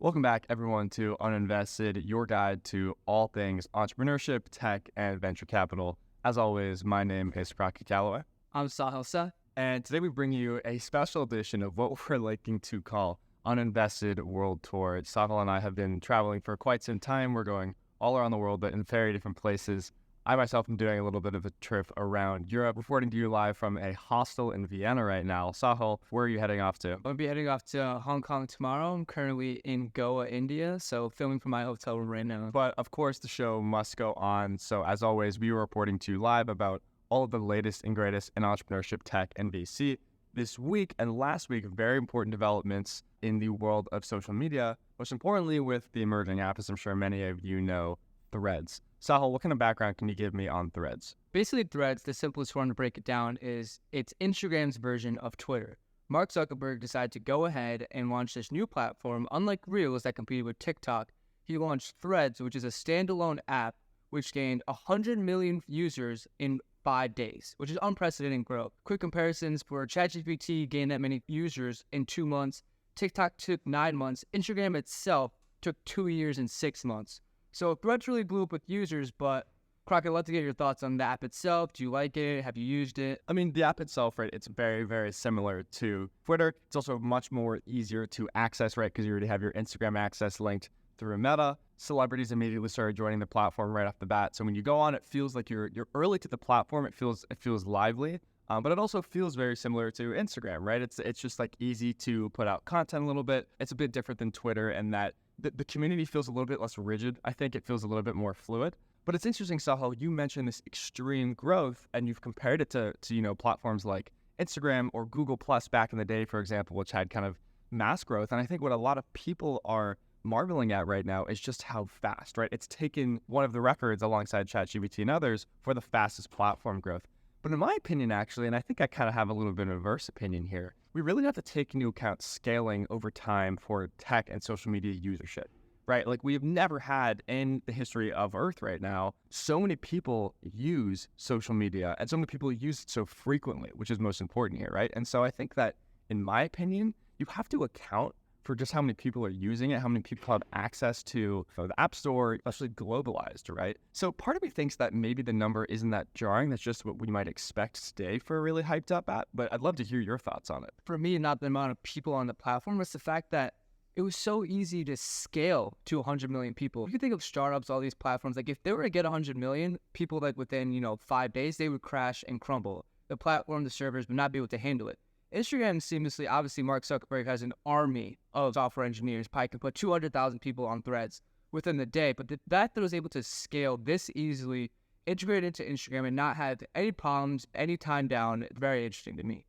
Welcome back, everyone, to UNinvested, your guide to all things entrepreneurship, tech, and venture capital. As always, my name is Crockett Calloway. I'm Sahil Shah. And today we bring you a special edition of what we're liking to call UNinvested World Tour. Sahil and I have been traveling for quite some time. We're going all around the world, but in very different places. I myself am doing a little bit of a trip around Europe, reporting to you live from a hostel in Vienna right now. Sahil, where are you heading off to? I'm going to be heading off to Hong Kong tomorrow. I'm currently in Goa, India, so filming from my hotel room right now. But of course, the show must go on. So as always, we are reporting to you live about all of the latest and greatest in entrepreneurship, tech, and VC. This week and last week, very important developments in the world of social media, most importantly with the emerging app, as I'm sure many of you know, Threads. Sahil, what kind of background can you give me on Threads? Basically, Threads, the simplest one to break it down is it's Instagram's version of Twitter. Mark Zuckerberg decided to go ahead and launch this new platform. Unlike Reels that competed with TikTok, he launched Threads, which is a standalone app which gained 100 million users in 5 days, which is unprecedented growth. Quick comparisons for ChatGPT gained that many users in 2 months. TikTok took 9 months. Instagram itself took 2 years and 6 months. So Threads really blew up with users, but Crockett, I'd love to get your thoughts on the app itself. Do you like it? Have you used it? I mean, the app itself, right, it's very, very similar to Twitter. It's also much more easier to access, right, because you already have your Instagram access linked through Meta. Celebrities immediately started joining the platform right off the bat. So when you go on, it feels like you're early to the platform. It feels lively, but it also feels very similar to Instagram, right? It's just like easy to put out content a little bit. It's a bit different than Twitter in that the community feels a little bit less rigid. I think it feels a little bit more fluid. But it's interesting, Sahil, you mentioned this extreme growth, and you've compared it to platforms like Instagram or Google Plus back in the day, for example, which had kind of mass growth. And I think what a lot of people are marveling at right now is just how fast, right? It's taken one of the records alongside ChatGPT and others for the fastest platform growth. But in my opinion, actually, and I think I kind of have a little bit of a verse opinion here, we really have to take into account scaling over time for tech and social media usership, right? Like we have never had in the history of Earth right now, so many people use social media and so many people use it so frequently, which is most important here, right? And so I think that, in my opinion, you have to account for just how many people are using it, how many people have access to the App Store, especially globalized, right? So part of me thinks that maybe the number isn't that jarring. That's just what we might expect today for a really hyped up app. But I'd love to hear your thoughts on it. For me, not the amount of people on the platform, it's the fact that it was so easy to scale to 100 million people. If you think of startups, all these platforms, like if they were to get 100 million people, like within, 5 days, they would crash and crumble. The platform, the servers would not be able to handle it. Instagram seamlessly, obviously Mark Zuckerberg has an army of software engineers, probably can put 200,000 people on Threads within the day, but the fact that it was able to scale this easily, integrate into Instagram and not have any problems, any time down, it's very interesting to me.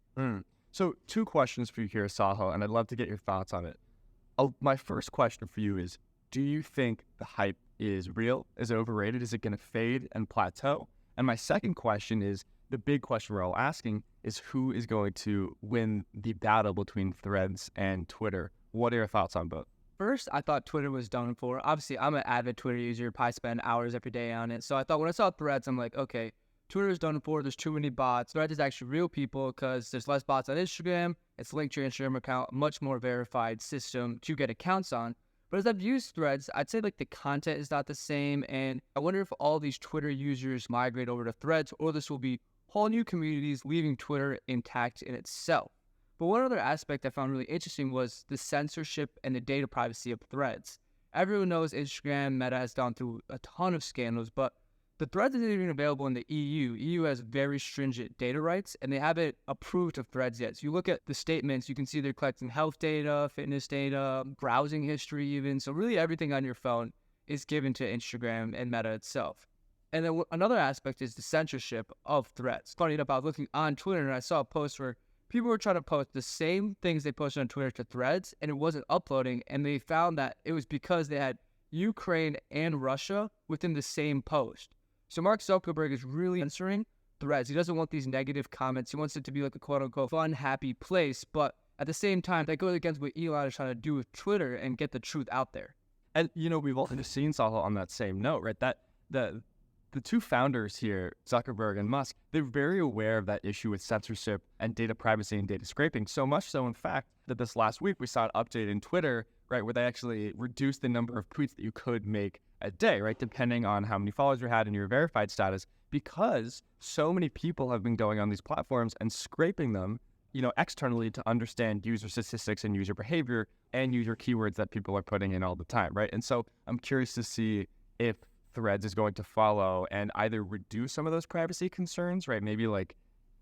So 2 questions for you here, Sahil, and I'd love to get your thoughts on it. My first question for you is, do you think the hype is real? Is it overrated? Is it going to fade and plateau? And my second question is, the big question we're all asking is who is going to win the battle between Threads and Twitter? What are your thoughts on both? First, I thought Twitter was done for. Obviously, I'm an avid Twitter user, probably spend hours every day on it. So I thought when I saw Threads, I'm like, okay, Twitter is done for. There's too many bots. Threads is actually real people because there's less bots on Instagram. It's linked to your Instagram account, much more verified system to get accounts on. But as I've used Threads, I'd say like the content is not the same. And I wonder if all these Twitter users migrate over to Threads or this will be whole new communities leaving Twitter intact in itself. But one other aspect I found really interesting was the censorship and the data privacy of Threads. Everyone knows Instagram, Meta has gone through a ton of scandals, but the Threads isn't even available in the EU. EU has very stringent data rights, and they haven't approved of Threads yet. So you look at the statements, you can see they're collecting health data, fitness data, browsing history even. So really everything on your phone is given to Instagram and Meta itself. And then another aspect is the censorship of Threads. Funny enough, I was looking on Twitter and I saw a post where people were trying to post the same things they posted on Twitter to Threads, and it wasn't uploading. And they found that it was because they had Ukraine and Russia within the same post. So Mark Zuckerberg is really censoring Threads. He doesn't want these negative comments. He wants it to be like a quote-unquote fun, happy place. But at the same time, that goes against what Elon is trying to do with Twitter and get the truth out there. And, we've also seen, Sahil, on that same note, right, that the two founders here, Zuckerberg and Musk, they're very aware of that issue with censorship and data privacy and data scraping. So much so, in fact, that this last week we saw an update in Twitter right? Where they actually reduce the number of tweets that you could make a day, right? Depending on how many followers you had and your verified status, because so many people have been going on these platforms and scraping them, externally to understand user statistics and user behavior and user keywords that people are putting in all the time, right? And so I'm curious to see if Threads is going to follow and either reduce some of those privacy concerns, right? Maybe like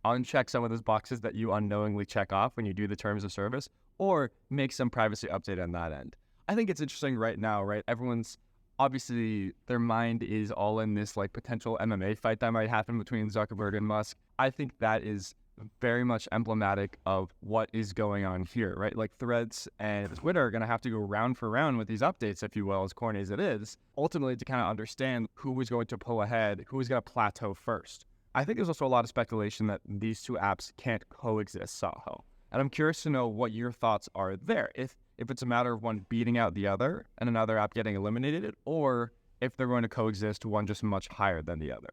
uncheck some of those boxes that you unknowingly check off when you do the terms of service, or make some privacy update on that end. I think it's interesting right now, right? Everyone's obviously, their mind is all in this like potential MMA fight that might happen between Zuckerberg and Musk. I think that is very much emblematic of what is going on here, right? Like Threads and Twitter are going to have to go round for round with these updates, if you will, as corny as it is, ultimately to kind of understand who is going to pull ahead, who is going to plateau first. I think there's also a lot of speculation that these two apps can't coexist, Saho. And I'm curious to know what your thoughts are there. If it's a matter of one beating out the other and another app getting eliminated, or if they're going to coexist, one just much higher than the other.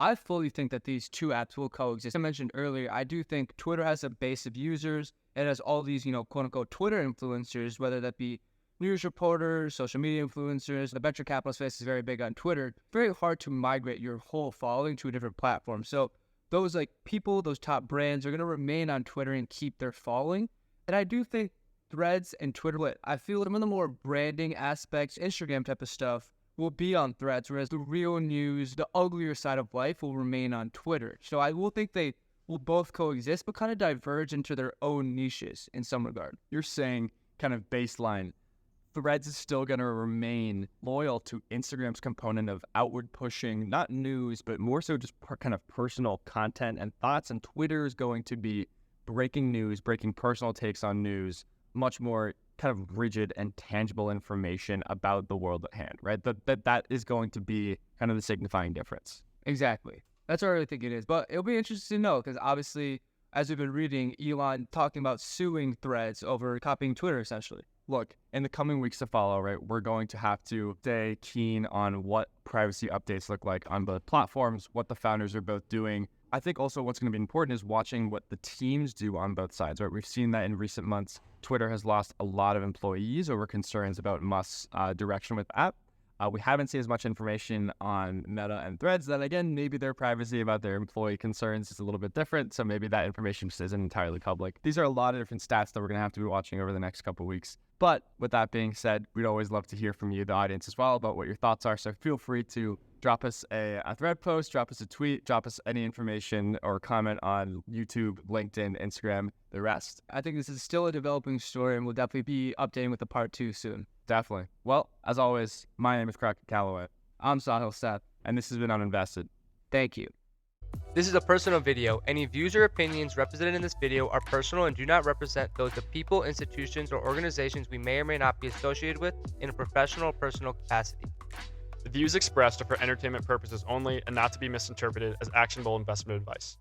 I fully think that these two apps will coexist. I mentioned earlier, I do think Twitter has a base of users. It has all these, quote unquote, Twitter influencers, whether that be news reporters, social media influencers. The venture capital space is very big on Twitter. Very hard to migrate your whole following to a different platform. So those like people, those top brands are going to remain on Twitter and keep their following. And I do think Threads and Twitter, I feel some of the more branding aspects, Instagram type of stuff, will be on Threads, whereas the real news, the uglier side of life will remain on Twitter. So I will think they will both coexist, but kind of diverge into their own niches in some regard. You're saying kind of baseline, Threads is still going to remain loyal to Instagram's component of outward pushing, not news, but more so just kind of personal content and thoughts. And Twitter is going to be breaking news, breaking personal takes on news, much more kind of rigid and tangible information about the world at hand, right? That is going to be kind of the signifying difference. Exactly. That's what I really think it is. But it'll be interesting to know because obviously, as we've been reading, Elon talking about suing Threads over copying Twitter, essentially. Look, in the coming weeks to follow, right, we're going to have to stay keen on what privacy updates look like on both platforms, what the founders are both doing. I think also what's going to be important is watching what the teams do on both sides, right? We've seen that in recent months. Twitter has lost a lot of employees over concerns about Musk's direction with the app. We haven't seen as much information on Meta and Threads. Then again, maybe their privacy about their employee concerns is a little bit different, so maybe that information just isn't entirely public. These are a lot of different stats that we're going to have to be watching over the next couple of weeks. But with that being said, we'd always love to hear from you, the audience, as well, about what your thoughts are. So feel free to drop us a thread post, drop us a tweet, drop us any information or comment on YouTube, LinkedIn, Instagram, the rest. I think this is still a developing story, and we'll definitely be updating with a part 2 soon. Definitely. Well, as always, my name is Crockett Calloway. I'm Sahil Seth. And this has been UNinvested. Thank you. This is a personal video. Any views or opinions represented in this video are personal and do not represent those of people, institutions, or organizations we may or may not be associated with in a professional or personal capacity. The views expressed are for entertainment purposes only and not to be misinterpreted as actionable investment advice.